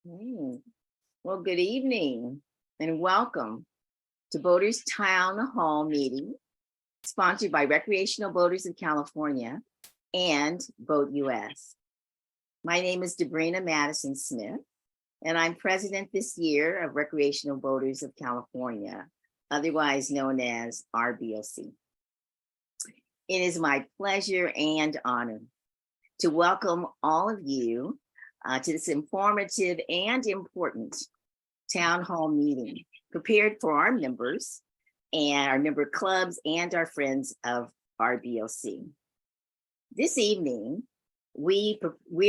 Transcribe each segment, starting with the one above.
Hey. Well, good evening and welcome to Boaters Town Hall meeting, sponsored by Recreational Boaters of California and BoatU.S. My name is Debrina Madison Smith, and I'm president this year of Recreational Boaters of California, otherwise known as RBOC. It is my pleasure and honor to welcome all of you to this informative and important town hall meeting prepared for our members and our member clubs and our friends of RBOC. This evening, we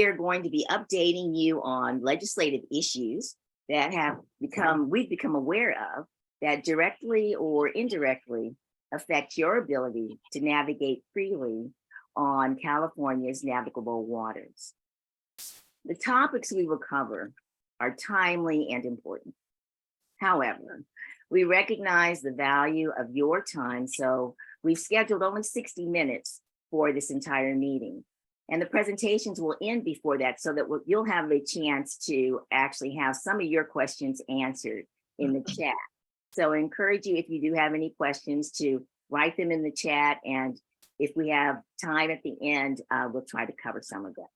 are going to be updating you on legislative issues that we've become aware of that directly or indirectly affect your ability to navigate freely on California's navigable waters. The topics we will cover are timely and important. However, we recognize the value of your time, so we've scheduled only 60 minutes for this entire meeting. And the presentations will end before that so that you'll have a chance to actually have some of your questions answered in the chat. So I encourage you, if you do have any questions, to write them in the chat. And if we have time at the end, we'll try to cover some of them.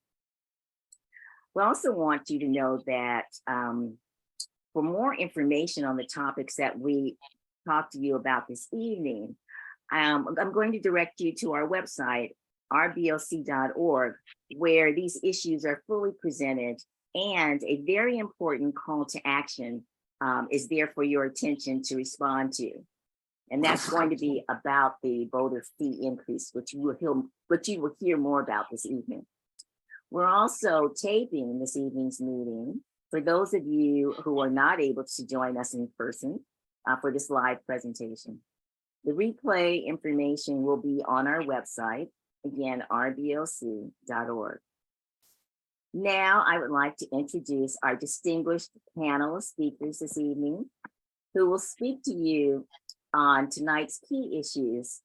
We also want you to know that for more information on the topics that we talked to you about this evening, I'm going to direct you to our website, rboc.org, where these issues are fully presented, and a very important call to action is there for your attention to respond to. And that's going to be about the boater fee increase, which you will hear more about this evening. We're also taping this evening's meeting for those of you who are not able to join us in person for this live presentation. The replay information will be on our website, again, rboc.org. Now, I would like to introduce our distinguished panel of speakers this evening, who will speak to you on tonight's key issues,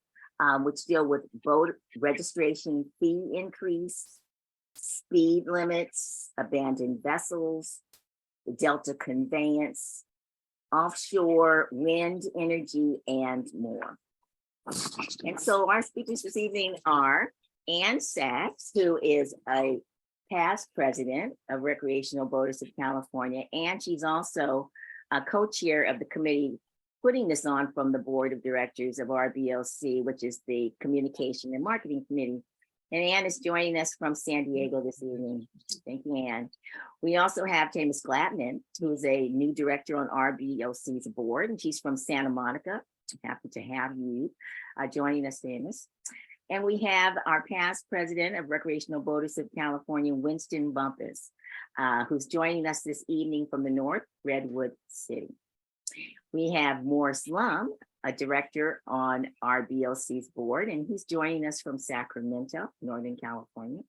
which deal with boat registration fee increase, speed limits, abandoned vessels, the Delta Conveyance, offshore wind energy, and more. And so our speakers this evening are Ann Sachs, who is a past president of Recreational Boaters of California, and she's also a co-chair of the committee putting this on from the board of directors of RBOC, which is the Communication and Marketing Committee. And Ann is joining us from San Diego this evening. Thank you, Ann. We also have Tamis Gladman, who is a new director on RBOC's board, and she's from Santa Monica. Happy to have you joining us, Tamis. And we have our past president of Recreational Boaters of California, Winston Bumpus, who's joining us this evening from the North Redwood City. We have Morris Lum, a director on RBOC's board, and he's joining us from Sacramento, Northern California.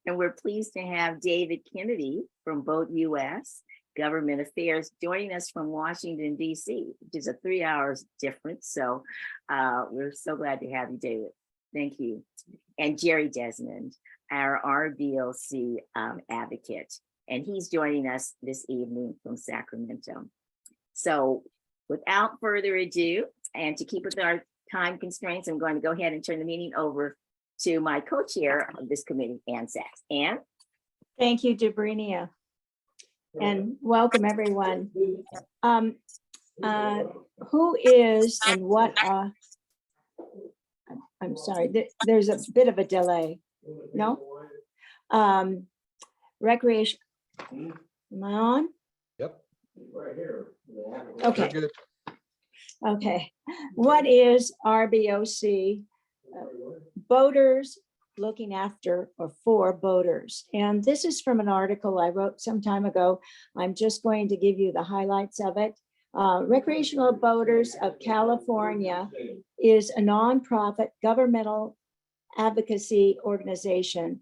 And we're pleased to have David Kennedy from BoatU.S, Government Affairs, joining us from Washington, D.C., which is a 3 hours difference. So we're so glad to have you, David. Thank you. And Jerry Desmond, our RBOC advocate, and he's joining us this evening from Sacramento. So without further ado, and to keep with our time constraints, I'm going to go ahead and turn the meeting over to my co-chair of this committee, Ann Sachs. Ann? Thank you, Debrina, and welcome everyone. Who is and what, I'm sorry, there's a bit of a delay. No? Recreation, am I on? Yep. Right here. Okay. Good. Okay. What is RBOC? Boaters looking after or for boaters. And this is from an article I wrote some time ago. I'm just going to give you the highlights of it. Recreational Boaters of California is a nonprofit governmental advocacy organization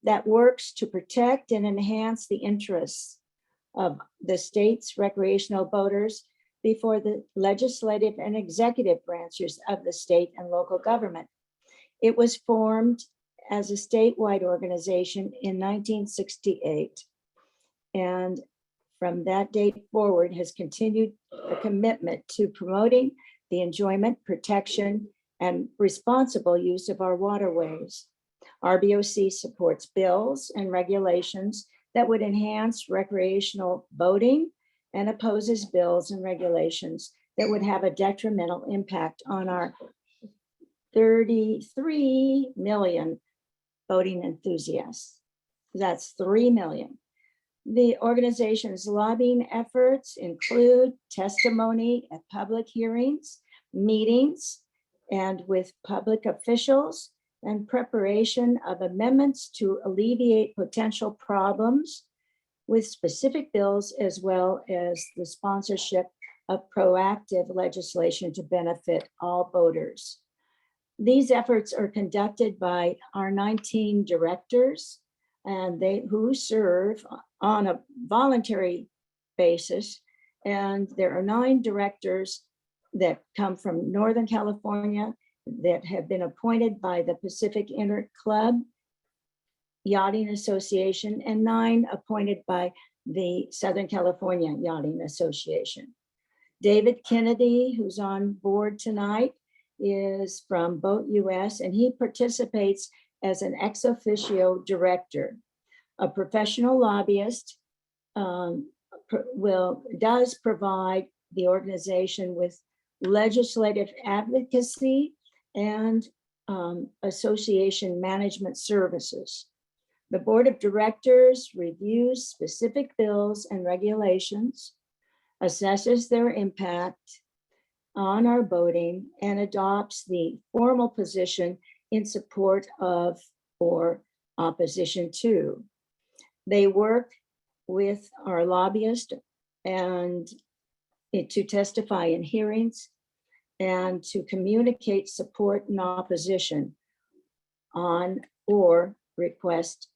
that works to protect and enhance the interests of the state's recreational boaters before the legislative and executive branches of the state and local government. It was formed as a statewide organization in 1968 and from that date forward has continued a commitment to promoting the enjoyment, protection, and responsible use of our waterways. RBOC supports bills and regulations that would enhance recreational boating and opposes bills and regulations that would have a detrimental impact on our 33 million boating enthusiasts. That's 3 million. The organization's lobbying efforts include testimony at public hearings, meetings, and with public officials, and preparation of amendments to alleviate potential problems with specific bills, as well as the sponsorship of proactive legislation to benefit all boaters. These efforts are conducted by our 19 directors, and who serve on a voluntary basis. And there are 9 directors that come from Northern California that have been appointed by the Pacific Inter Club Yachting Association, and 9 appointed by the Southern California Yachting Association. David Kennedy, who's on board tonight, is from BoatU.S, and he participates as an ex officio director. A professional lobbyist does provide the organization with legislative advocacy and association management services. The board of directors reviews specific bills and regulations, assesses their impact on our boating, and adopts the formal position in support of or opposition to. They work with our lobbyist and to testify in hearings and to communicate support and opposition on or request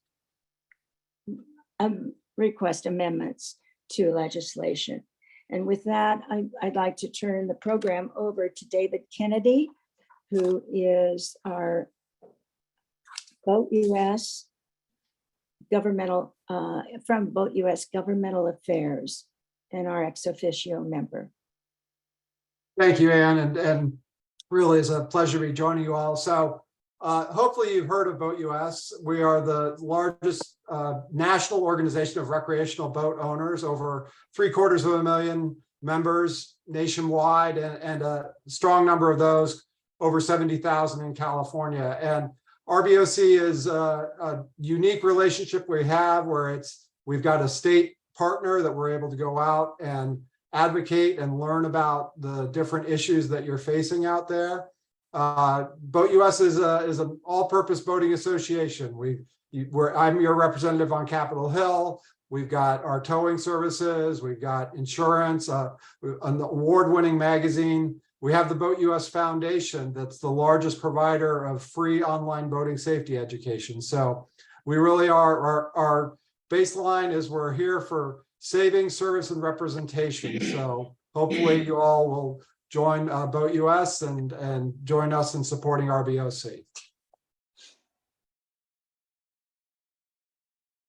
amendments to legislation. And with that, I'd like to turn the program over to David Kennedy, who is our BoatU.S governmental, from BoatU.S Governmental Affairs, and our ex officio member. Thank you, Ann, and really is a pleasure to be joining you all. So hopefully you've heard of BoatU.S. We are the largest national organization of recreational boat owners, over 750,000 members nationwide, and a strong number of those, over 70,000 in California. And RBOC is a unique relationship we have where we've got a state partner that we're able to go out and advocate and learn about the different issues that you're facing out there. BoatU.S is an all-purpose boating association. I'm your representative on Capitol Hill. We've got our towing services. We've got insurance, an award-winning magazine. We have the BoatU.S Foundation, that's the largest provider of free online boating safety education. So we really are, our baseline is we're here for saving, service, and representation. So hopefully you all will join BoatU.S and join us in supporting RBOC.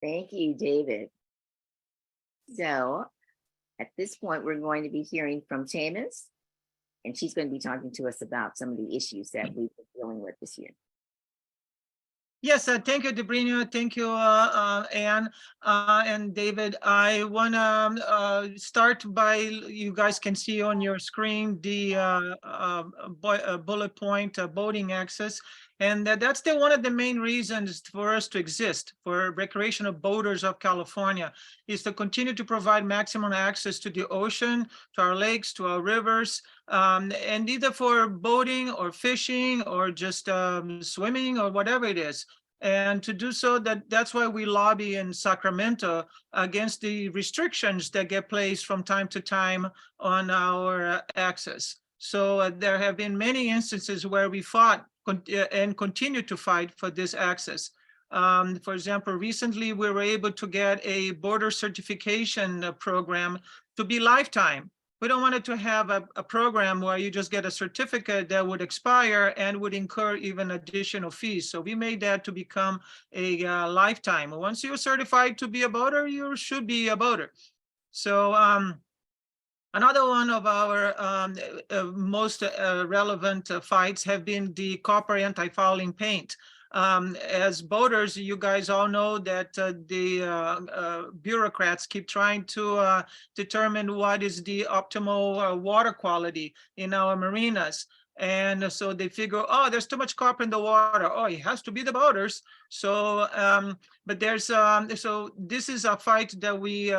Thank you, David. So at this point, we're going to be hearing from Tamis, and she's going to be talking to us about some of the issues that we've been dealing with this year. Yes, thank you, Debrina. Thank you, Ann and David. I want to start by, you guys can see on your screen the bullet point, boating access. And that's one of the main reasons for us to exist, for recreational boaters of California, is to continue to provide maximum access to the ocean, to our lakes, to our rivers, and either for boating or fishing or just swimming or whatever it is. And to do so, that's why we lobby in Sacramento against the restrictions that get placed from time to time on our access. So there have been many instances where we fought and continue to fight for this access. For example, recently we were able to get a border certification program to be lifetime, we don't want it to have a program where you just get a certificate that would expire and would incur even additional fees. So we made that to become a lifetime. Once you're certified to be a boater, you should be a boater. So another one of our most relevant fights have been the copper anti-fouling paint. As boaters, you guys all know that the bureaucrats keep trying to determine what is the optimal water quality in our marinas. And so they figure, oh, there's too much copper in the water. Oh, it has to be the boaters. So, but there's so this is a fight that we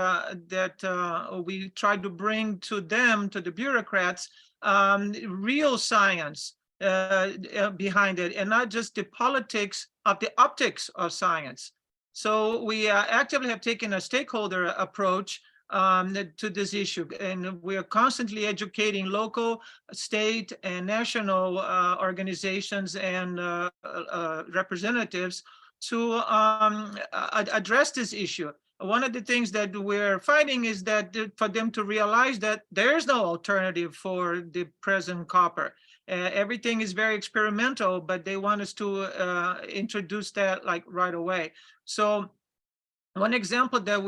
try to bring to them, to the bureaucrats, real science behind it, and not just the politics of the optics of science. So we actively have taken a stakeholder approach to this issue, and we are constantly educating local, state, and national organizations and representatives to address this issue. One of the things that we're fighting is that for them to realize that there's no alternative for the present copper. Everything is very experimental, but they want us to introduce that like right away. So one example that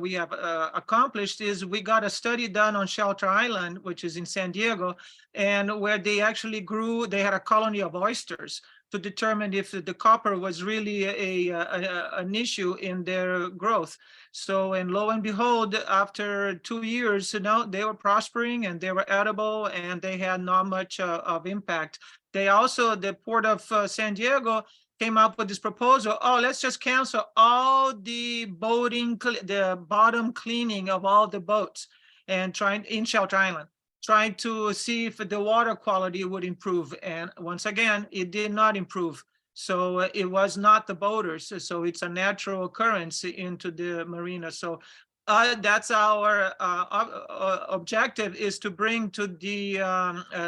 we have accomplished is we got a study done on Shelter Island, which is in San Diego, and where they actually grew, they had a colony of oysters to determine if the copper was really an issue in their growth. So, and lo and behold, after 2 years, they were prospering and they were edible and they had not much of impact. They also, the Port of San Diego came up with this proposal, oh, let's just cancel all the boating, the bottom cleaning of all the boats and trying in Shelter Island, trying to see if the water quality would improve. And once again, it did not improve. So it was not the boaters. So it's a natural occurrence into the marina. So that's our objective, is to bring to the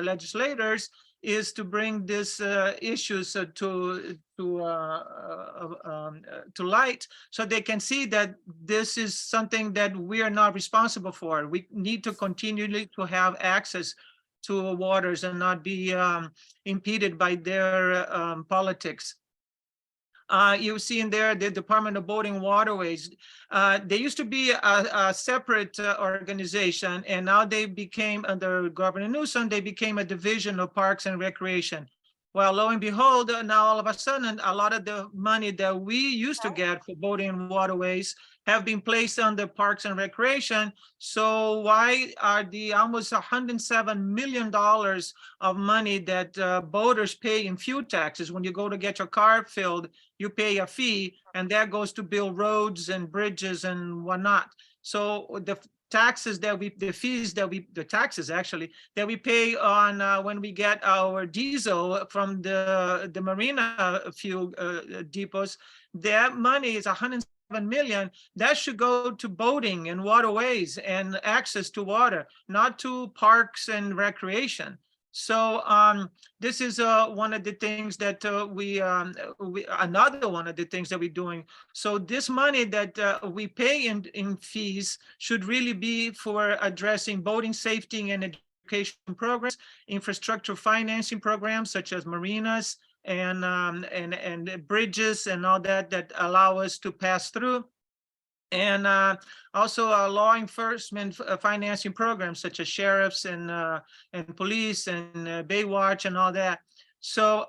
legislators, is to bring this issues to light, so they can see that this is something that we are not responsible for. We need to continually to have access to waters and not be impeded by their politics. You see in there the Department of Boating Waterways. They used to be a separate organization, and now they became, under Governor Newsom, they became a division of Parks and Recreation. Well, lo and behold, now all of a sudden, a lot of the money that we used to get for boating and waterways have been placed under Parks and Recreation. So why are the almost $107 million of money that boaters pay in fuel taxes? When you go to get your car filled, you pay a fee, and that goes to build roads and bridges and whatnot. So the taxes that the fees that the taxes actually that we pay on when we get our diesel from the marina fuel depots, that money is $107 million. That should go to boating and waterways and access to water, not to parks and recreation. So this is one of the things that another one of the things that we're doing. So this money that we pay in fees should really be for addressing boating safety and education programs, infrastructure financing programs such as marinas and bridges and all that allow us to pass through. And also law enforcement financing programs such as sheriffs and police and Baywatch and all that. So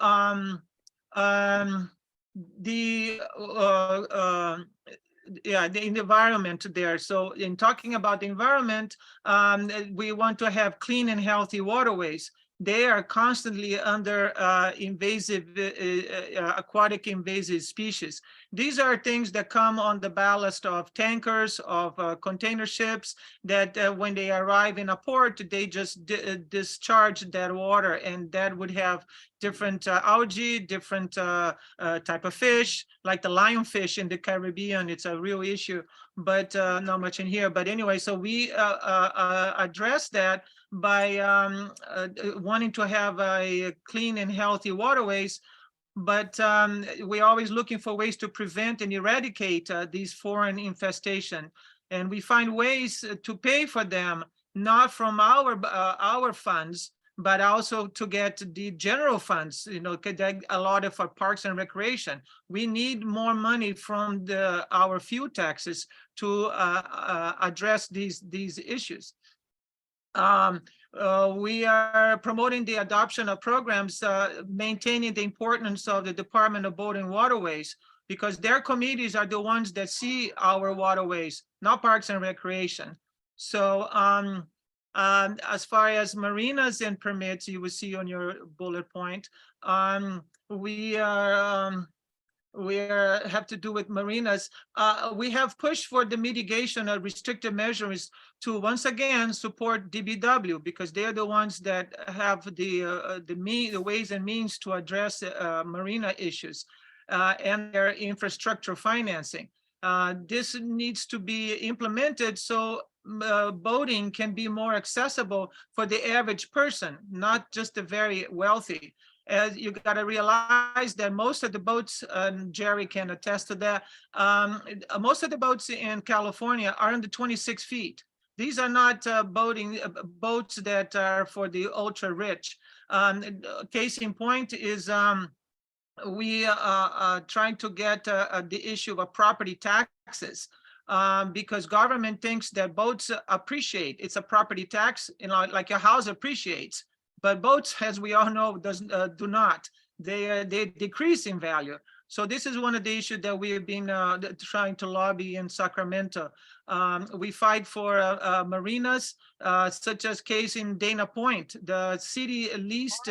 the environment there. So in talking about the environment, we want to have clean and healthy waterways. They are constantly under aquatic invasive species. These are things that come on the ballast of tankers, of container ships, that when they arrive in a port, they just discharge that water, and that would have different algae, different type of fish, like the lionfish in the Caribbean. It's a real issue, but not much in here. But anyway, so we address that by wanting to have a clean and healthy waterways, but we're always looking for ways to prevent and eradicate these foreign infestation. And we find ways to pay for them, not from our funds, but also to get the general funds, a lot of our parks and recreation. We need more money from our fuel taxes to address these issues. We are promoting the adoption of programs, maintaining the importance of the Department of Boat and Waterways, because their committees are the ones that see our waterways, not Parks and Recreation. So as far as marinas and permits, you will see on your bullet point, we have to do with marinas. We have pushed for the mitigation of restrictive measures to once again support DBW, because they're the ones that have the ways and means to address marina issues and their infrastructure financing. This needs to be implemented so boating can be more accessible for the average person, not just the very wealthy. You got to realize that most of the boats, Jerry can attest to that, most of the boats in California are under 26 feet. These are not boats that are for the ultra rich. Case in point is we are trying to get the issue of property taxes. Because government thinks that boats appreciate. It's a property tax, like your house appreciates. But boats, as we all know, do not. They decrease in value. So this is one of the issues that we have been trying to lobby in Sacramento. We fight for marinas, such as case in Dana Point. The city leased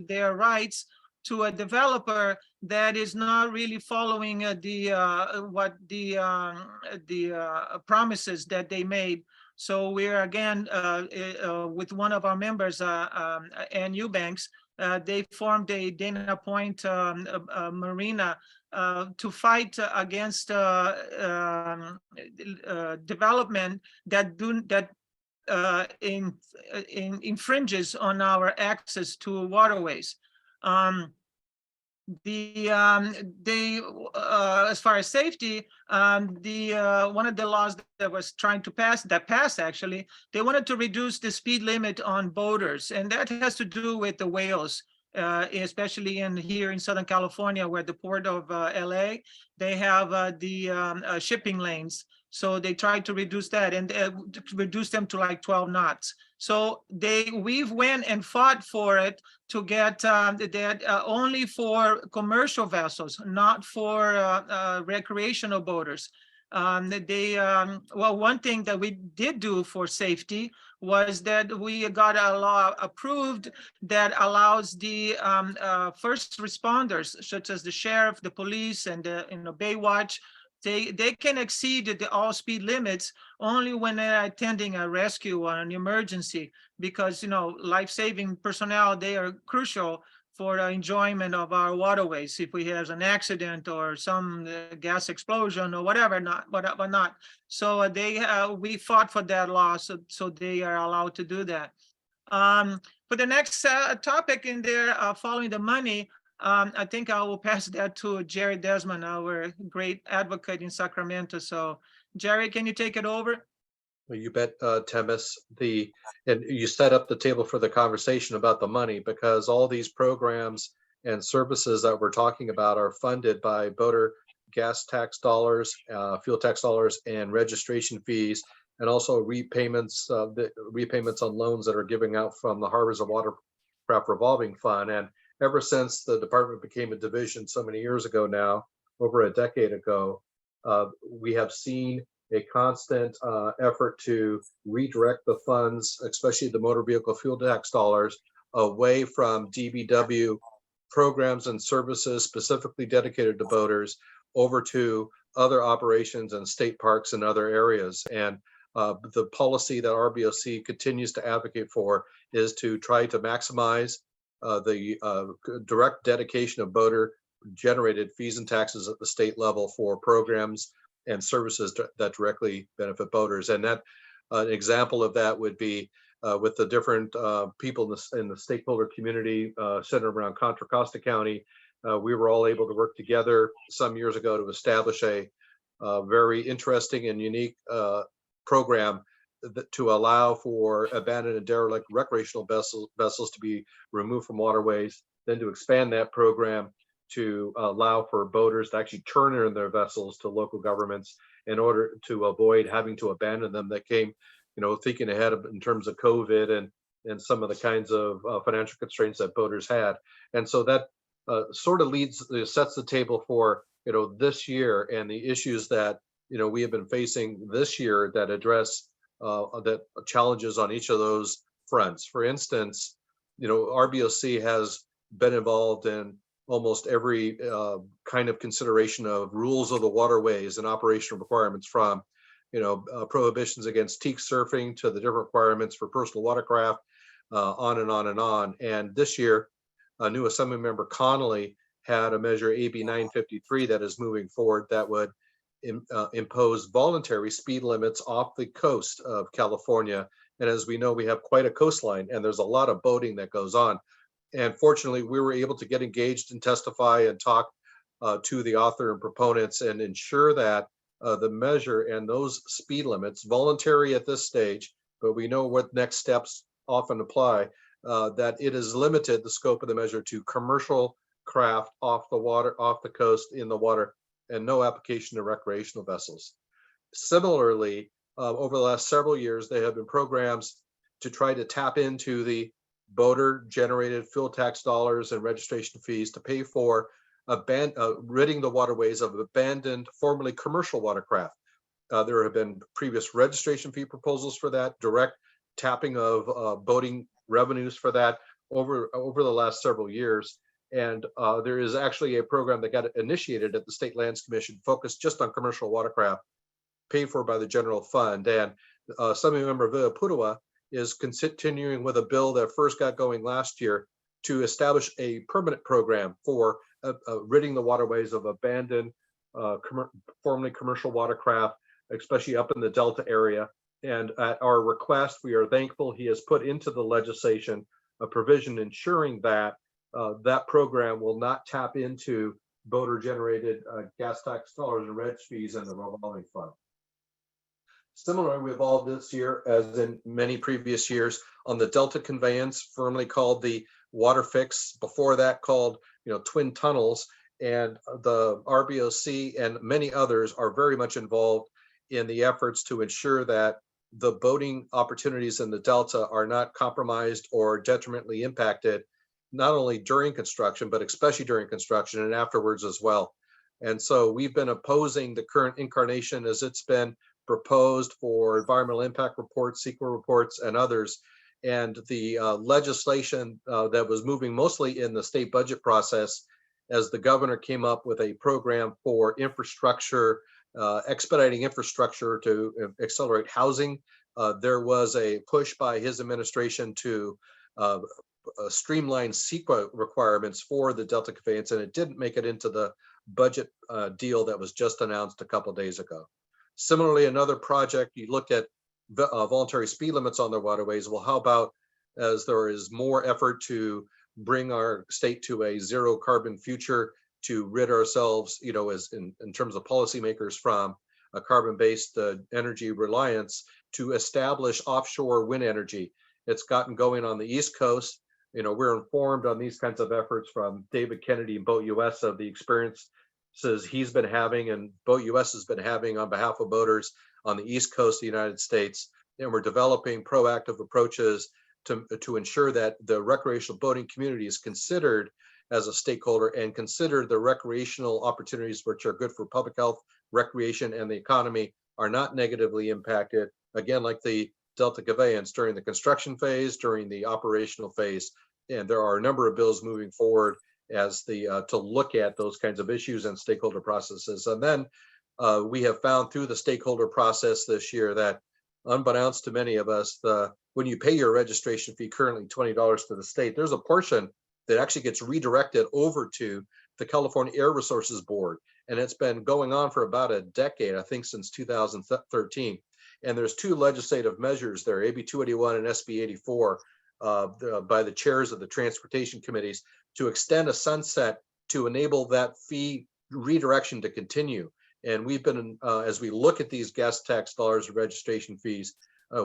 their rights to a developer that is not really following the promises that they made. So we're again with one of our members, and Eubanks, they formed a Dana Point marina to fight against development that infringes on our access to waterways. As far as safety, one of the laws that was trying to pass, actually, they wanted to reduce the speed limit on boaters, and that has to do with the whales, especially here in Southern California, where the port of LA, they have the shipping lanes. So they tried to reduce that and reduce them to like 12 knots. So we've went and fought for it to get that only for commercial vessels, not for recreational boaters. Well, one thing that we did do for safety was that we got a law approved that allows the first responders, such as the sheriff, the police, and the Baywatch, they can exceed the all speed limits only when they're attending a rescue or an emergency, because life-saving personnel, they are crucial for the enjoyment of our waterways. If we have an accident or some gas explosion or whatever not. So we fought for that law, so they are allowed to do that. For the next topic in there, following the money, I think I will pass that to Jerry Desmond, our great advocate in Sacramento. So Jerry, can you take it over? Well, you bet, Temis. And you set up the table for the conversation about the money, because all these programs and services that we're talking about are funded by boater gas tax dollars, fuel tax dollars, and registration fees, and also repayments on loans that are giving out from the Harbors and Watercraft Revolving Fund. And ever since the department became a division so many years ago now, over a decade ago, we have seen a constant effort to redirect the funds, especially the motor vehicle fuel tax dollars, away from DBW programs and services specifically dedicated to boaters over to other operations and state parks and other areas. And the policy that RBOC continues to advocate for is to try to maximize the direct dedication of boater generated fees and taxes at the state level for programs and services that directly benefit boaters. And that an example of that would be with the different people in the stakeholder community centered around Contra Costa County. We were all able to work together some years ago to establish a very interesting and unique program to allow for abandoned and derelict recreational vessels to be removed from waterways, then to expand that program to allow for boaters to actually turn in their vessels to local governments in order to avoid having to abandon them. That came, thinking ahead in terms of COVID and some of the kinds of financial constraints that boaters had. And so that sort of sets the table for, this year and the issues that, we have been facing this year that address that challenges on each of those fronts. For instance, RBOC has been involved in almost every kind of consideration of rules of the waterways and operational requirements, from prohibitions against teak surfing to the different requirements for personal watercraft, on and on and on. And this year, a new Assembly Member Connolly had a measure, AB 953, that is moving forward that would impose voluntary speed limits off the coast of California. And as we know, we have quite a coastline and there's a lot of boating that goes on. And fortunately, we were able to get engaged and testify and talk to the author and proponents and ensure that the measure and those speed limits, voluntary at this stage, but we know what next steps often apply, that it is limited, the scope of the measure, to commercial craft off the water, off the coast, in the water, and no application to recreational vessels. Similarly, over the last several years, there have been programs to try to tap into the boater-generated fuel tax dollars and registration fees to pay for ridding the waterways of abandoned, formerly commercial watercraft. There have been previous registration fee proposals for that, direct tapping of boating revenues for that over the last several years. And there is actually a program that got initiated at the State Lands Commission focused just on commercial watercraft, paid for by the general fund. And Assembly Member BoatU.S is continuing with a bill that first got going last year to establish a permanent program for ridding the waterways of abandoned, formerly commercial watercraft, especially up in the Delta area. And at our request, we are thankful he has put into the legislation a provision ensuring that that program will not tap into boater-generated gas tax dollars and reg fees in the revolving fund. Similarly, we evolved this year, as in many previous years, on the Delta Conveyance, formerly called the Water Fix, before that called Twin Tunnels, and the RBOC and many others are very much involved in the efforts to ensure that the boating opportunities in the Delta are not compromised or detrimentally impacted, not only during construction, but especially during construction and afterwards as well. And so we've been opposing the current incarnation as it's been proposed for environmental impact reports, CEQA reports, and others. And the legislation that was moving mostly in the state budget process, as the governor came up with a program for infrastructure, expediting infrastructure to accelerate housing. There was a push by his administration to streamline CEQA requirements for the Delta Conveyance, and it didn't make it into the budget deal that was just announced a couple of days ago. Similarly, another project, you look at voluntary speed limits on their waterways. Well, how about, as there is more effort to bring our state to a zero carbon future, to rid ourselves, as in terms of policymakers, from a carbon-based energy reliance, to establish offshore wind energy. It's gotten going on the East Coast. We're informed on these kinds of efforts from David Kennedy and BoatU.S of the experiences he's been having and BoatU.S has been having on behalf of boaters on the East Coast of the United States. And we're developing proactive approaches to ensure that the recreational boating community is considered as a stakeholder and considered the recreational opportunities which are good for public health, recreation, and the economy are not negatively impacted, again, like the Delta Conveyance, during the construction phase, during the operational phase. And there are a number of bills moving forward as to look at those kinds of issues and stakeholder processes. And then we have found through the stakeholder process this year that, unbeknownst to many of us, when you pay your registration fee, currently $20 to the state, there's a portion that actually gets redirected over to the California Air Resources Board. And it's been going on for about a decade, I think since 2013. And there's two legislative measures there, AB 281 and SB 84, by the chairs of the transportation committees, to extend a sunset to enable that fee redirection to continue. And we've been, as we look at these gas tax dollars and registration fees,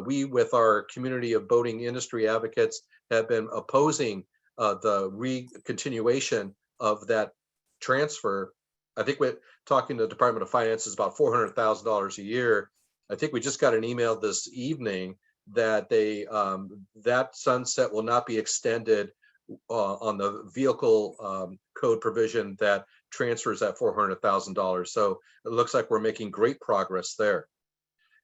We, with our community of boating industry advocates, have been opposing the continuation of that transfer. I think we're talking to the Department of Finance is about $400,000 a year. I think we just got an email this evening that they that sunset will not be extended on the vehicle code provision that transfers that $400,000. So it looks like we're making great progress there.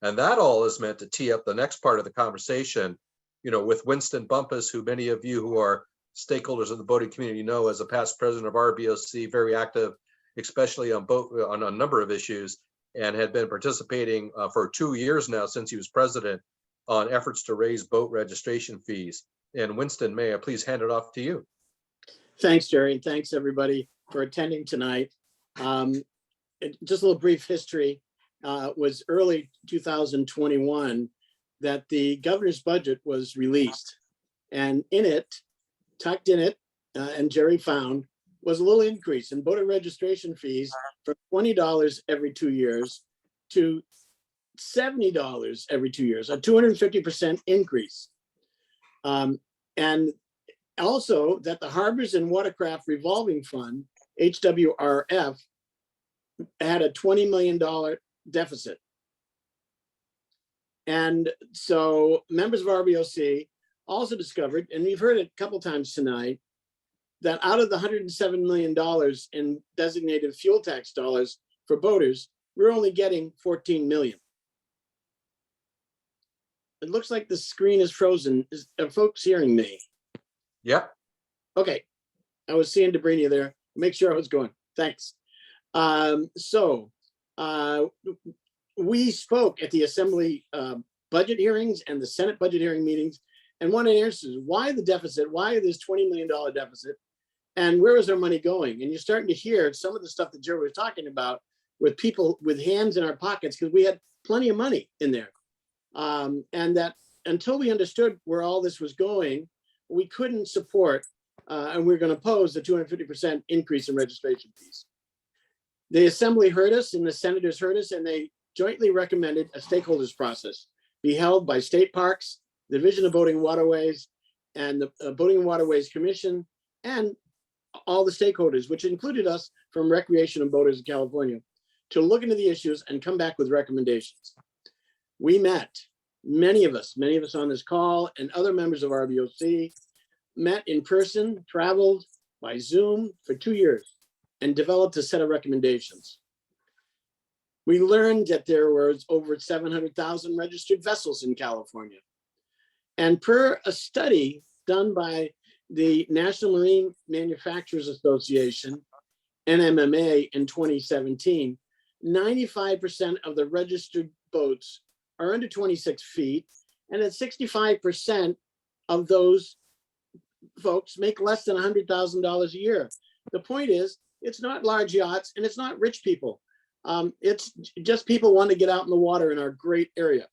And that all is meant to tee up the next part of the conversation, you know, with Winston Bumpus, who many of you who are stakeholders of the boating community know as a past president of RBOC, very active, especially on a number of issues, and had been participating for 2 years now since he was president on efforts to raise boat registration fees. And Winston, may I please hand it off to you? Thanks, Jerry, and thanks everybody for attending tonight. Just a little brief history. Was early 2021 that the governor's budget was released, and in it, tucked in it, and Jerry found, was a little increase in boater registration fees from $20 every 2 years to $70 every 2 years, a 250% increase. And also that the Harbors and Watercraft Revolving Fund, HWRF, had a $20 million deficit. And so members of RBOC also discovered, and we've heard it a couple times tonight, that out of the $107 million in designated fuel tax dollars for boaters, we're only getting 14 million. It looks like the screen is frozen. Are folks hearing me? Yep. Okay. I was seeing Debrina there. Make sure I was going. Thanks. We spoke at the Assembly budget hearings and the Senate budget hearing meetings, and one of the answers is why the deficit? Why this $20 million deficit? And where is our money going? And you're starting to hear some of the stuff that Jerry was talking about with people with hands in our pockets, because we had plenty of money in there. And that until we understood where all this was going, we couldn't support, and we're going to oppose the 250% increase in registration fees. The Assembly heard us and the senators heard us, and they jointly recommended a stakeholders process be held by state parks, the Division of Boating and Waterways, and the Boating and Waterways Commission, and all the stakeholders, which included us from Recreation and Boaters in California, to look into the issues and come back with recommendations. We met, many of us on this call and other members of RBOC met in person, traveled by Zoom for 2 years, and developed a set of recommendations. We learned that there was over 700,000 registered vessels in California. And per a study done by the National Marine Manufacturers Association, NMMA, in 2017, 95% of the registered boats are under 26 feet, and that 65% of those folks make less than $100,000 a year. The point is, it's not large yachts and it's not rich people. It's just people want to get out in the water in our great area.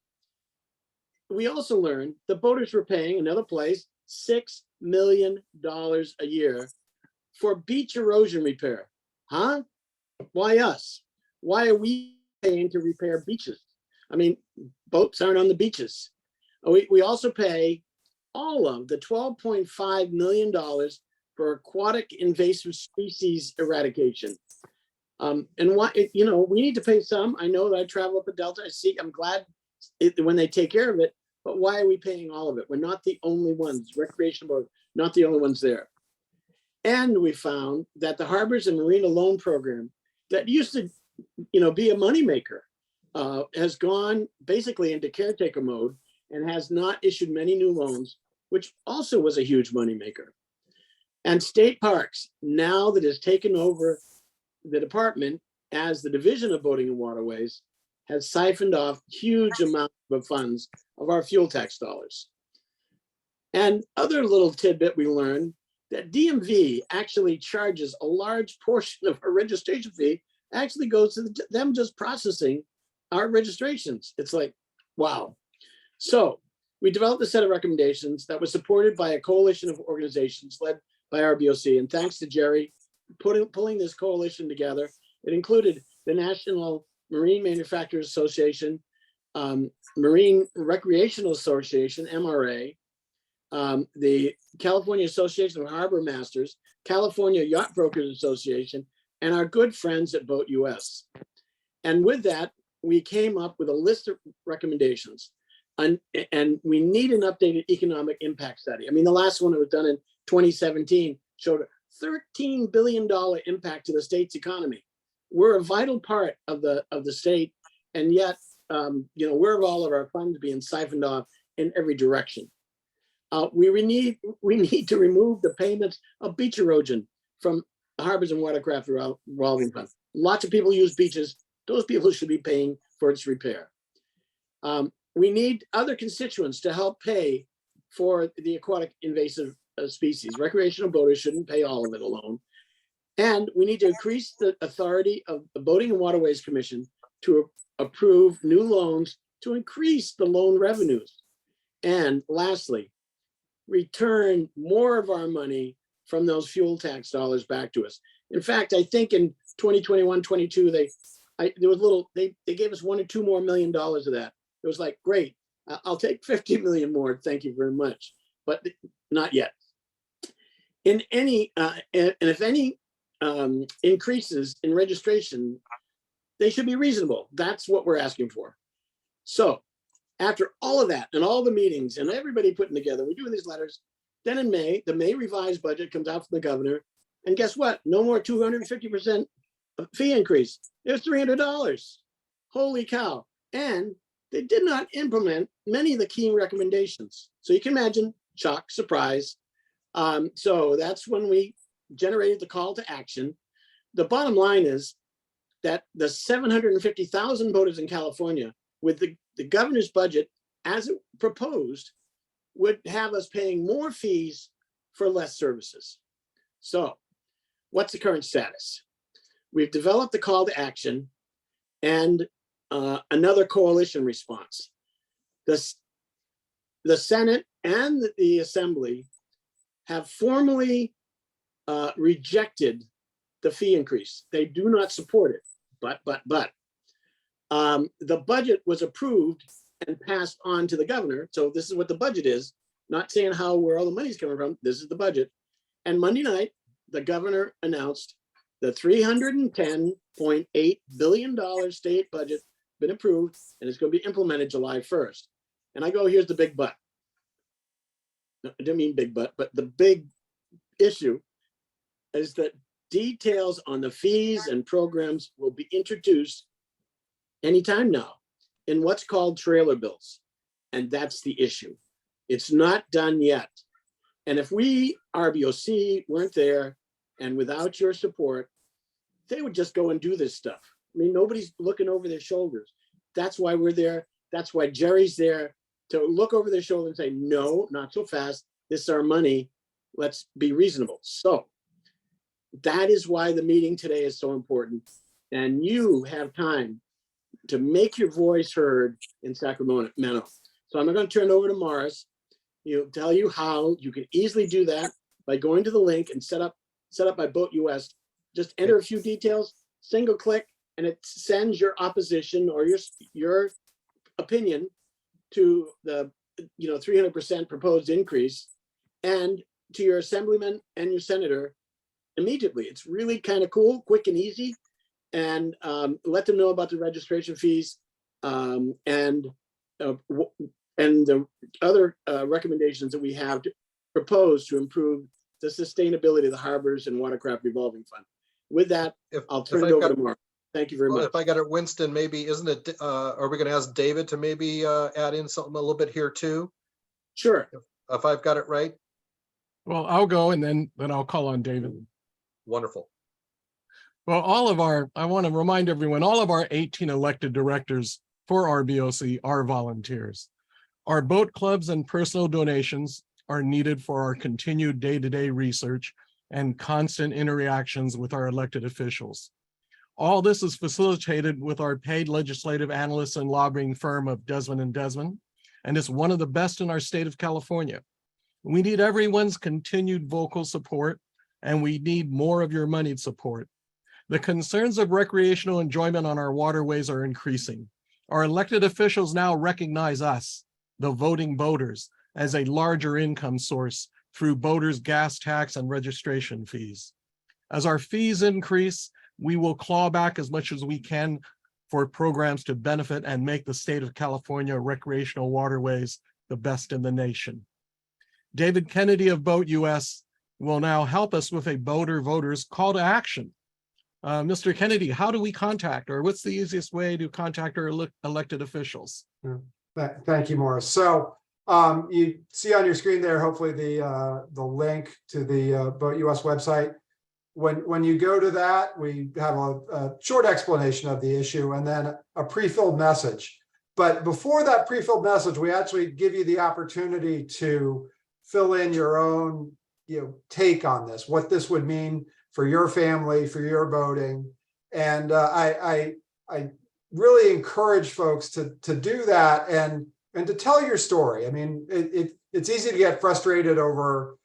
We also learned the boaters were paying, another place, $6 million a year for beach erosion repair. Huh? Why us? Why are we paying to repair beaches? I mean, boats aren't on the beaches. We also pay all of the $12.5 million for aquatic invasive species eradication. And why, you know, we need to pay some. I know that I travel up at Delta. I see, I'm glad when they take care of it, but why are we paying all of it? We're not the only ones, recreational boat, not the only ones there. And we found that the Harbors and Marina Loan Program that used to, you know, be a moneymaker has gone basically into caretaker mode and has not issued many new loans, which also was a huge moneymaker. And state parks, now that has taken over the department as the Division of Boating and Waterways, has siphoned off huge amounts of funds of our fuel tax dollars. And other little tidbit we learned that DMV actually charges a large portion of our registration fee, actually goes to them just processing our registrations. It's like, wow. So we developed a set of recommendations that was supported by a coalition of organizations led by RBOC. And thanks to Jerry pulling this coalition together, it included the National Marine Manufacturers Association, Marine Recreational Association, MRA, the California Association of Harbor Masters, California Yacht Brokers Association, and our good friends at BoatU.S. And with that, we came up with a list of recommendations. And we need an updated economic impact study. I mean, the last one that was done in 2017 showed a $13 billion impact to the state's economy. We're a vital part of the state, and yet, where have all of our funds being siphoned off in every direction? We need to remove the payments of beach erosion from harbors and watercraft revolving fund. Lots of people use beaches. Those people should be paying for its repair. We need other constituents to help pay for the aquatic invasive species. Recreational boaters shouldn't pay all of it alone. And we need to increase the authority of the Boating and Waterways Commission to approve new loans to increase the loan revenues. And lastly, return more of our money from those fuel tax dollars back to us. In fact, I think in 2021-22, they gave us $1 or $2 more million of that. It was like, great, I'll take 50 million more. Thank you very much, but not yet. And if any increases in registration, they should be reasonable. That's what we're asking for. So after all of that and all the meetings and everybody putting together, we're doing these letters. Then in May, the May revised budget comes out from the governor. And guess what? No more 250% fee increase. It was $300. Holy cow. And they did not implement many of the key recommendations. So you can imagine, shock, surprise. So that's when we generated the call to action. The bottom line is that the 750,000 boaters in California, with the governor's budget as it proposed, would have us paying more fees for less services. So what's the current status? We've developed the call to action and another coalition response. The Senate and the Assembly have formally rejected the fee increase. They do not support it, but the budget was approved and passed on to the governor. So this is what the budget is, not saying where all the money's coming from. This is the budget. And Monday night, the governor announced the $310.8 billion state budget been approved, and it's going to be implemented July 1st. And I go, here's the big but. No, I didn't mean big but the big issue is that details on the fees and programs will be introduced anytime now in what's called trailer bills. And that's the issue. It's not done yet. And if we, RBOC, weren't there and without your support, they would just go and do this stuff. I mean, nobody's looking over their shoulders. That's why we're there. That's why Jerry's there, to look over their shoulder and say, no, not so fast. This is our money. Let's be reasonable. So that is why the meeting today is so important. And you have time to make your voice heard in Sacramento. So I'm going to turn it over to Morris. He'll tell you how you can easily do that by going to the link and set up by BoatU.S. Just enter a few details, single click, and it sends your opposition or your opinion to the 300% proposed increase and to your assemblyman and your senator immediately. It's really kind of cool, quick and easy, and let them know about the registration fees and the other recommendations that we have to propose to improve the sustainability of the harbors and watercraft revolving fund. With that, I'll turn it over to Mark. Thank you very much. If I got it, Winston, maybe are we going to ask David to maybe add in something a little bit here too? Sure. If I've got it right. Well, I'll go and then I'll call on David. Wonderful. Well, I want to remind everyone, all of our 18 elected directors for RBOC are volunteers. Our boat clubs and personal donations are needed for our continued day-to-day research and constant interactions with our elected officials. All this is facilitated with our paid legislative analysts and lobbying firm of Desmond & Desmond, and is one of the best in our state of California. We need everyone's continued vocal support, and we need more of your moneyed support. The concerns of recreational enjoyment on our waterways are increasing. Our elected officials now recognize us, the voting boaters, as a larger income source through boaters' gas tax and registration fees. As our fees increase, we will claw back as much as we can for programs to benefit and make the state of California recreational waterways the best in the nation. David Kennedy of BoatU.S will now help us with a voters call to action. Mr. Kennedy, how do we contact, or what's the easiest way to contact our elected officials? Thank you, Morris. So you see on your screen there, hopefully the link to the BoatU.S website. When you go to that, we have a short explanation of the issue and then a pre-filled message. But before that pre-filled message, we actually give you the opportunity to fill in your own take on this, what this would mean for your family, for your boating. And I really encourage folks to do that and to tell your story. I mean, it's easy to get frustrated over,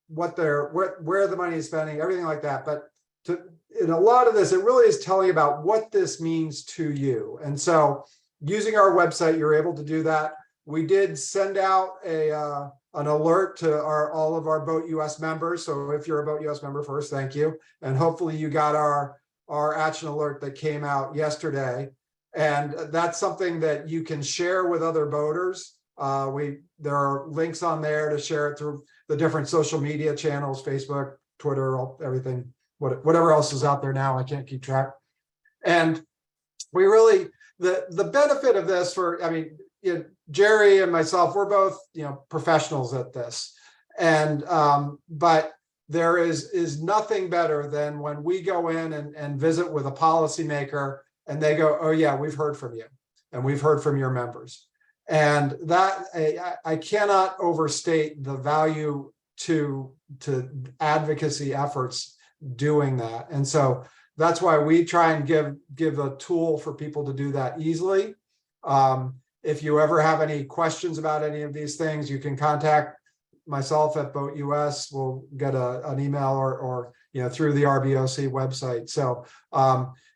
where the money is spending, everything like that. But in a lot of this, it really is telling about what this means to you. And so using our website, you're able to do that. We did send out an alert to all of our BoatU.S members. So if you're a BoatU.S member first, thank you. And hopefully you got our action alert that came out yesterday. And that's something that you can share with other boaters. There are links on there to share it through the different social media channels, Facebook, Twitter, everything, whatever else is out there now. I can't keep track. And we really, the benefit of this Jerry and myself, we're both, professionals at this. And, but there is nothing better than when we go in and visit with a policymaker and they go, oh yeah, we've heard from you and we've heard from your members. And that I cannot overstate the value to advocacy efforts doing that. And so that's why we try and give a tool for people to do that easily. If you ever have any questions about any of these things, you can contact myself at BoatU.S. We'll get an email or through the RBOC website. So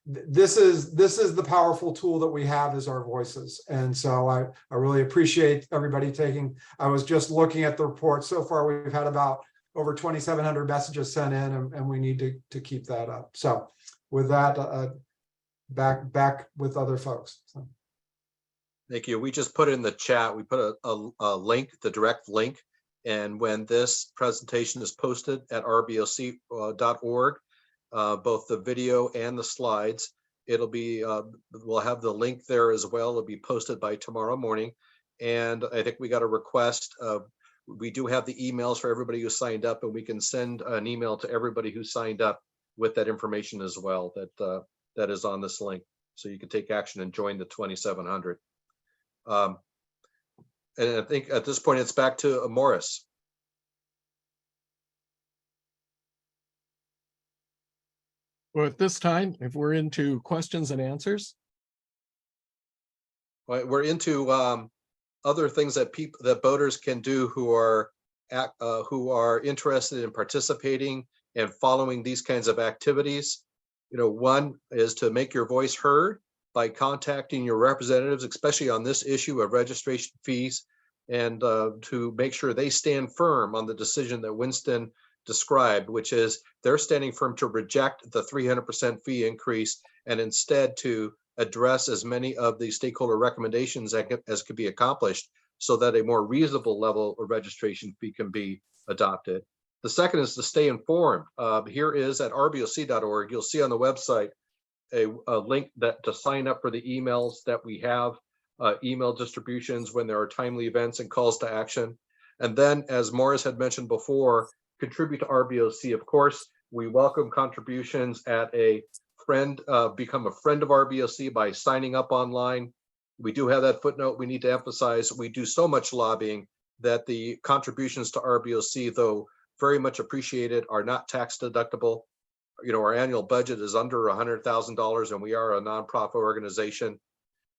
this is the powerful tool that we have is our voices. And so I really appreciate everybody taking. I was just looking at the report. So far, we've had about over 2,700 messages sent in, and we need to keep that up. So with that, back with other folks. So. Thank you. We just put in the chat, we put a link, the direct link. And when this presentation is posted at RBOC.org, both the video and the slides, it'll be, we'll have the link there as well. It'll be posted by tomorrow morning. And I think we got a request. We do have the emails for everybody who signed up, and we can send an email to everybody who signed up with that information as well, that is on this link. So you can take action and join the 2,700. And I think at this point, it's back to Morris. Well, at this time, if we're into questions and answers. Right, we're into other things that boaters can do who are interested in participating and following these kinds of activities. One is to make your voice heard by contacting your representatives, especially on this issue of registration fees, and to make sure they stand firm on the decision that Winston described, which is they're standing firm to reject the 300% fee increase and instead to address as many of the stakeholder recommendations as could be accomplished so that a more reasonable level of registration fee can be adopted. The second is to stay informed. Here is at rboc.org. You'll see on the website a link to sign up for the emails that we have, email distributions when there are timely events and calls to action. And then, as Morris had mentioned before, contribute to RBOC. Of course, we welcome contributions at a friend, become a friend of RBOC by signing up online. We do have that footnote we need to emphasize. We do so much lobbying that the contributions to RBOC, though very much appreciated, are not tax deductible. Our annual budget is under $100,000 and we are a nonprofit organization.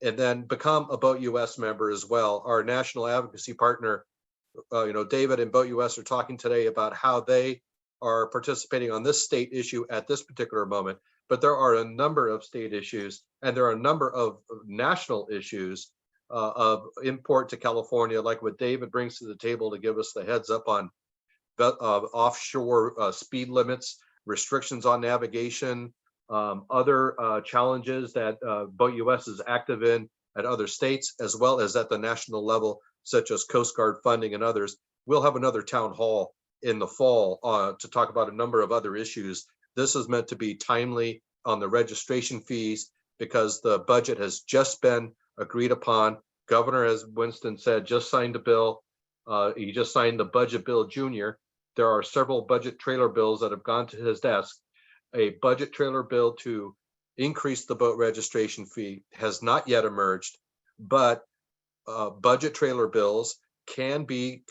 And then become a BoatU.S member as well. Our national advocacy partner, David and BoatU.S are talking today about how they are participating on this state issue at this particular moment. but there are a number of state issues and there are a number of national issues of import to California, like what David brings to the table to give us the heads up on offshore speed limits, restrictions on navigation, other challenges that BoatU.S is active in at other states, as well as at the national level, such as Coast Guard funding and others. We'll have another town hall in the fall to talk about a number of other issues. This is meant to be timely on the registration fees because the budget has just been agreed upon. Governor, as Winston said, just signed a bill. He just signed the budget bill junior. There are several budget trailer bills that have gone to his desk. A budget trailer bill to increase the boat registration fee has not yet emerged, but budget trailer bills can be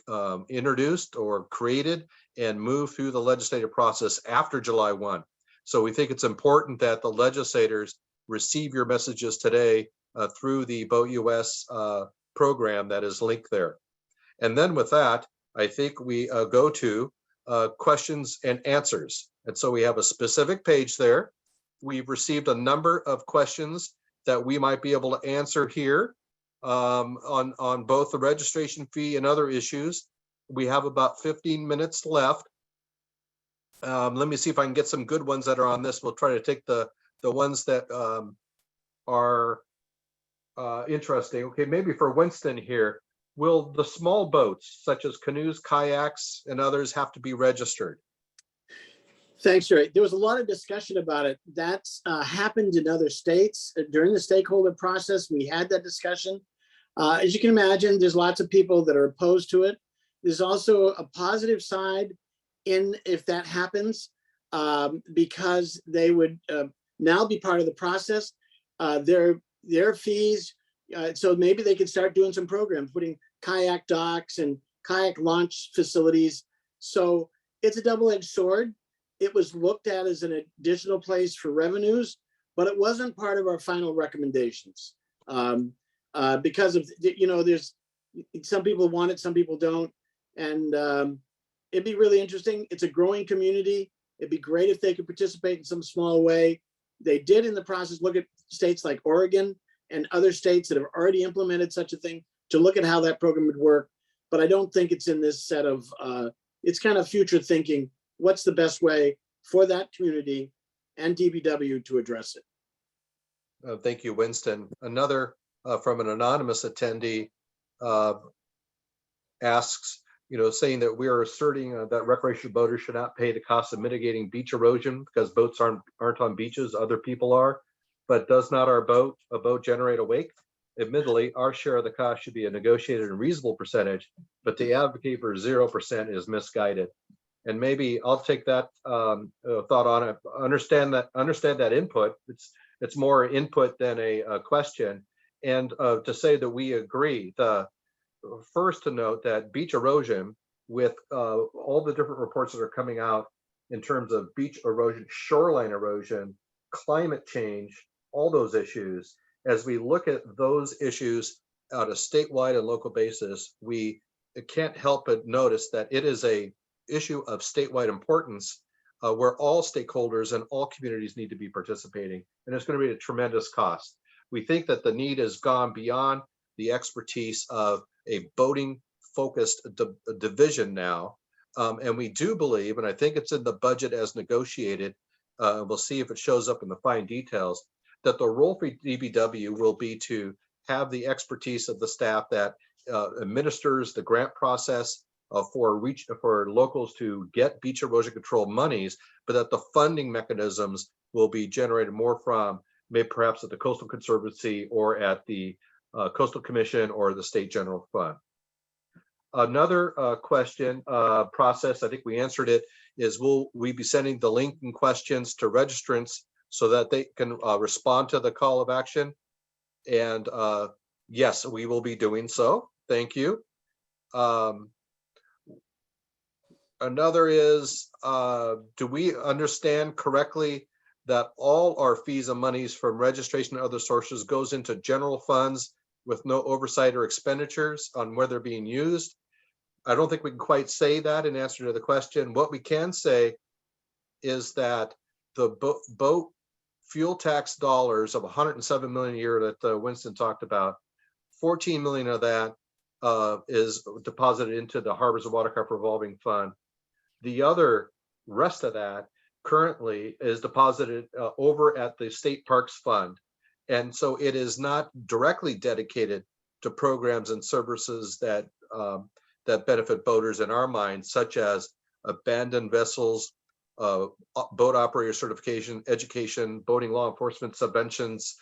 introduced or created and move through the legislative process after July 1. So we think it's important that the legislators receive your messages today through the BoatU.S program that is linked there. And then with that, I think we go to questions and answers. And so we have a specific page there. We've received a number of questions that we might be able to answer here on both the registration fee and other issues. We have about 15 minutes left. Let me see if I can get some good ones that are on this. We'll try to take the ones that are interesting. Okay, maybe for Winston here, will the small boats such as canoes, kayaks, and others have to be registered? Thanks, Jerry. There was a lot of discussion about it. That's happened in other states. During the stakeholder process, we had that discussion. As you can imagine, there's lots of people that are opposed to it. There's also a positive side in if that happens, because they would now be part of the process. Their fees, so maybe they could start doing some programs, putting kayak docks and kayak launch facilities. So it's a double-edged sword. It was looked at as an additional place for revenues, but it wasn't part of our final recommendations because of, there's some people want it, some people don't. And it'd be really interesting. It's a growing community. It'd be great if they could participate in some small way. They did in the process look at states like Oregon and other states that have already implemented such a thing to look at how that program would work. But I don't think it's in this set of, it's kind of future thinking. What's the best way for that community and DBW to address it? Thank you, Winston. Another from an anonymous attendee asks, saying that we are asserting that recreational boaters should not pay the cost of mitigating beach erosion because boats aren't on beaches, other people are, but does not a boat generate a wake? Admittedly, our share of the cost should be a negotiated and reasonable percentage, but to advocate for 0% is misguided. And maybe I'll take that thought on it. Understand that input. It's more input than a question. And to say that we agree. First to note that beach erosion, with all the different reports that are coming out in terms of beach erosion, shoreline erosion, climate change, all those issues, as we look at those issues on a statewide and local basis, we can't help but notice that it is a issue of statewide importance where all stakeholders and all communities need to be participating, and it's going to be a tremendous cost. We think that the need has gone beyond the expertise of a boating focused division now, and we do believe, and I think it's in the budget as negotiated, we'll see if it shows up in the fine details, that the role for DBW will be to have the expertise of the staff that administers the grant process for locals to get beach erosion control monies, but that the funding mechanisms will be generated more from maybe perhaps at the Coastal Conservancy or at the Coastal Commission or the State General Fund. Another question process, I think we answered it, is will we be sending the link and questions to registrants so that they can respond to the call of action? And yes, we will be doing so. Thank you. Another is, do we understand correctly that all our fees and monies from registration and other sources goes into general funds with no oversight or expenditures on where they're being used? I don't think we can quite say that in answer to the question. What we can say is that the boat fuel tax dollars of 107 million a year that Winston talked about, 14 million of that is deposited into the Harbors and Watercraft Revolving Fund. The other rest of that currently is deposited over at the State Parks Fund. And so it is not directly dedicated to programs and services that that benefit boaters in our mind, such as abandoned vessels, boat operator certification, education, boating law enforcement subventions,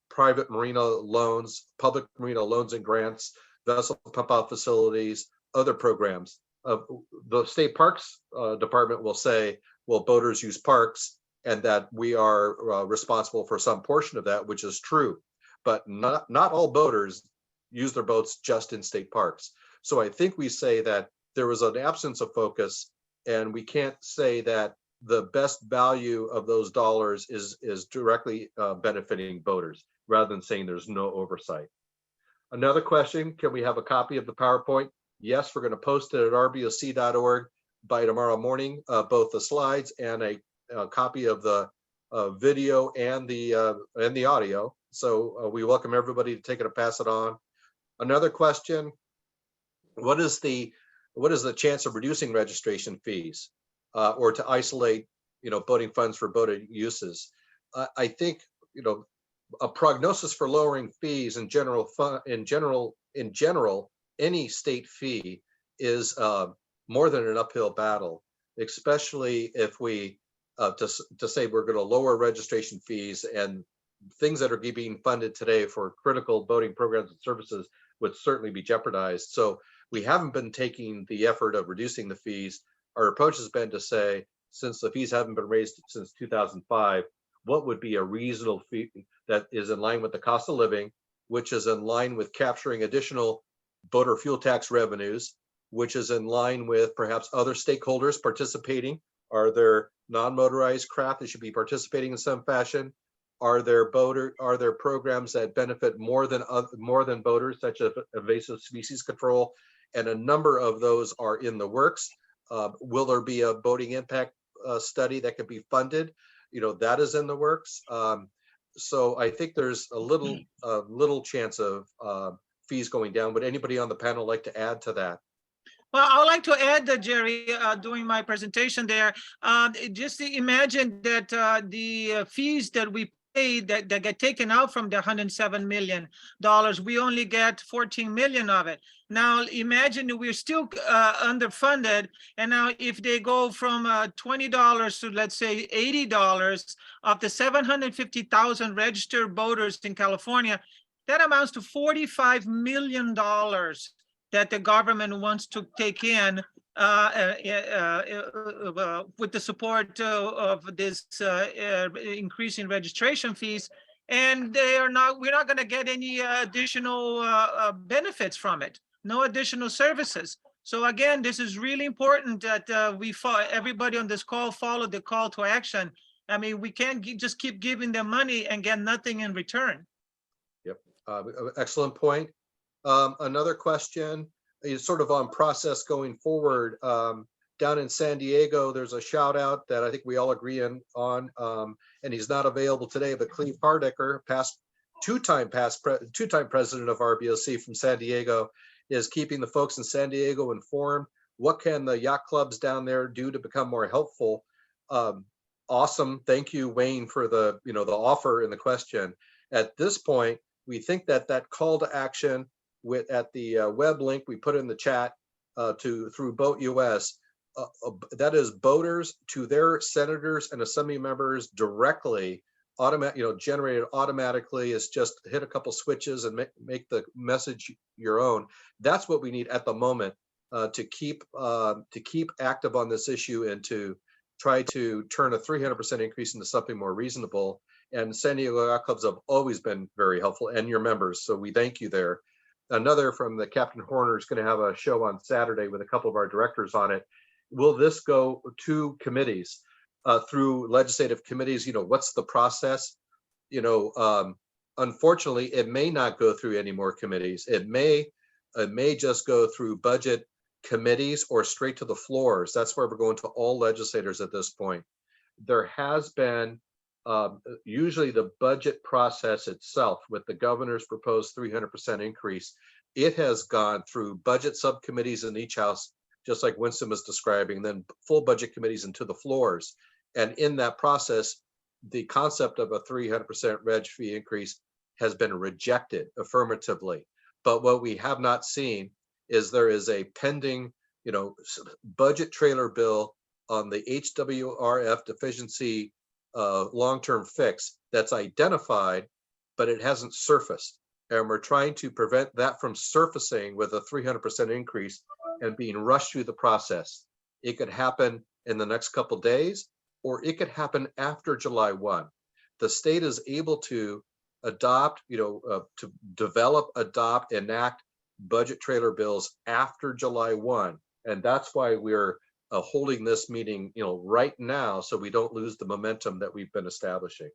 private marina loans, public marina loans and grants, vessel pump out facilities, other programs. The State Parks Department will say, well, boaters use parks and that we are responsible for some portion of that, which is true, but not all boaters use their boats just in state parks. So I think we say that there was an absence of focus, and we can't say that the best value of those dollars is directly benefiting boaters, rather than saying there's no oversight. Another question, can we have a copy of the PowerPoint? Yes, we're going to post it at rboc.org by tomorrow morning, both the slides and a copy of the video and the audio. So we welcome everybody to take it and pass it on. Another question, what is the chance of reducing registration fees or to isolate, boating funds for boating uses? I think, a prognosis for lowering fees in general, any state fee is more than an uphill battle, especially if we to say we're going to lower registration fees, and things that are being funded today for critical boating programs and services would certainly be jeopardized. So we haven't been taking the effort of reducing the fees. Our approach has been to say, since the fees haven't been raised since 2005, what would be a reasonable fee that is in line with the cost of living, which is in line with capturing additional boater fuel tax revenues, which is in line with perhaps other stakeholders participating. Are there non-motorized craft that should be participating in some fashion? Are there programs that benefit more than boaters, such as invasive species control? And a number of those are in the works. Will there be a boating impact study that could be funded? That is in the works. So I think there's a little chance of fees going down. Would anybody on the panel like to add to that? Well, I would like to add that, Jerry, during my presentation there, just imagine that the fees that we pay that get taken out from the $107 million, we only get 14 million of it. Now, imagine we're still underfunded. And now if they go from $20 to, let's say, $80 of the 750,000 registered boaters in California, that amounts to $45 million that the government wants to take in with the support of this increase in registration fees, and we're not going to get any additional benefits from it, no additional services. So again, this is really important that everybody on this call follow the call to action. I mean, we can't just keep giving them money and get nothing in return. Yep, excellent point. Another question is sort of on process going forward. Down in San Diego, there's a shout out that I think we all agree on, and he's not available today, but Cleve Hardecker, two-time president of RBOC from San Diego, is keeping the folks in San Diego informed. What can the yacht clubs down there do to become more helpful? Awesome. Thank you, Wayne, for the offer and the question. At this point, we think that call to action at the web link we put in the chat through BoatU.S, that is boaters to their senators and assembly members directly, generated automatically. Is just hit a couple switches and make the message your own. That's what we need at the moment to keep active on this issue and to try to turn a 300% increase into something more reasonable. And San Diego Yacht Clubs have always been very helpful, and your members, so we thank you there. Another from the Captain Horner is going to have a show on Saturday with a couple of our directors on it. Will this go to committees, through legislative committees? What's the process? Unfortunately, it may not go through any more committees. It may just go through budget committees or straight to the floors. That's where we're going to all legislators at this point. There has been usually the budget process itself with the governor's proposed 300% increase, it has gone through budget subcommittees in each house, just like Winston was describing, then full budget committees into the floors. And in that process, the concept of a 300% reg fee increase has been rejected affirmatively. But what we have not seen is there is a pending, budget trailer bill on the HWRF deficiency long-term fix that's identified, but it hasn't surfaced. And we're trying to prevent that from surfacing with a 300% increase and being rushed through the process. It could happen in the next couple of days, or it could happen after July 1. The state is able to adopt, to develop, adopt, enact budget trailer bills after July 1. And that's why we're holding this meeting, right now, so we don't lose the momentum that we've been establishing.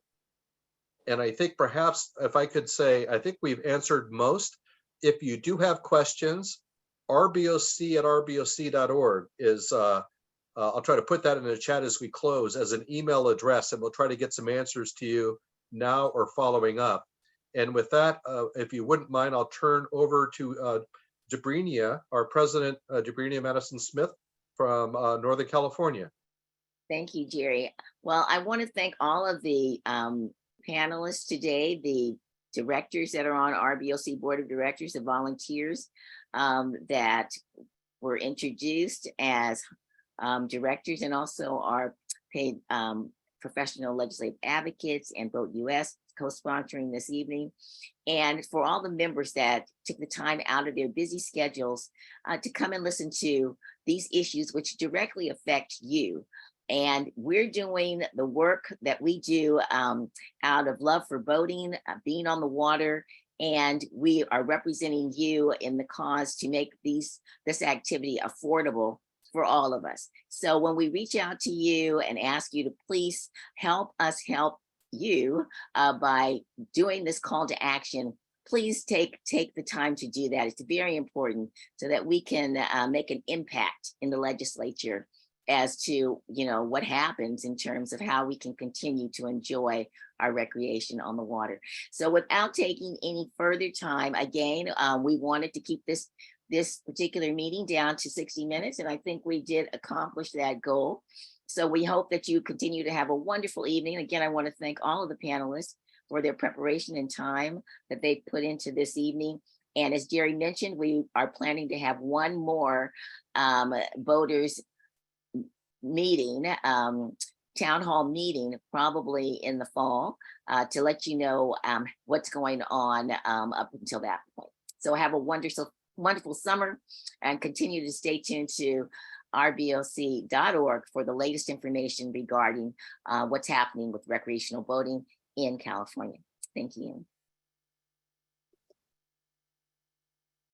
And I think perhaps if I could say, I think we've answered most. If you do have questions, rboc@rboc.org is, I'll try to put that in the chat as we close as an email address, and we'll try to get some answers to you now or following up. And with that, if you wouldn't mind, I'll turn over to Debrinia, our president, Debrinia Madison Smith from Northern California. Thank you, Jerry. Well, I want to thank all of the panelists today, the directors that are on RBOC Board of Directors, the volunteers that were introduced as directors, and also our paid professional legislative advocates and BoatU.S co-sponsoring this evening, and for all the members that took the time out of their busy schedules to come and listen to these issues which directly affect you. And we're doing the work that we do out of love for boating, being on the water, and we are representing you in the cause to make this activity affordable for all of us. So when we reach out to you and ask you to please help us help you by doing this call to action, please take the time to do that. It's very important so that we can make an impact in the legislature as to what happens in terms of how we can continue to enjoy our recreation on the water. So without taking any further time, again, we wanted to keep this particular meeting down to 60 minutes, and I think we did accomplish that goal. So we hope that you continue to have a wonderful evening. Again, I want to thank all of the panelists for their preparation and time that they put into this evening. And as Jerry mentioned, we are planning to have one more boaters meeting, town hall meeting, probably in the fall, to let you know what's going on up until that point. So have a wonderful summer, and continue to stay tuned to RBOC.org for the latest information regarding what's happening with recreational boating in California. Thank you.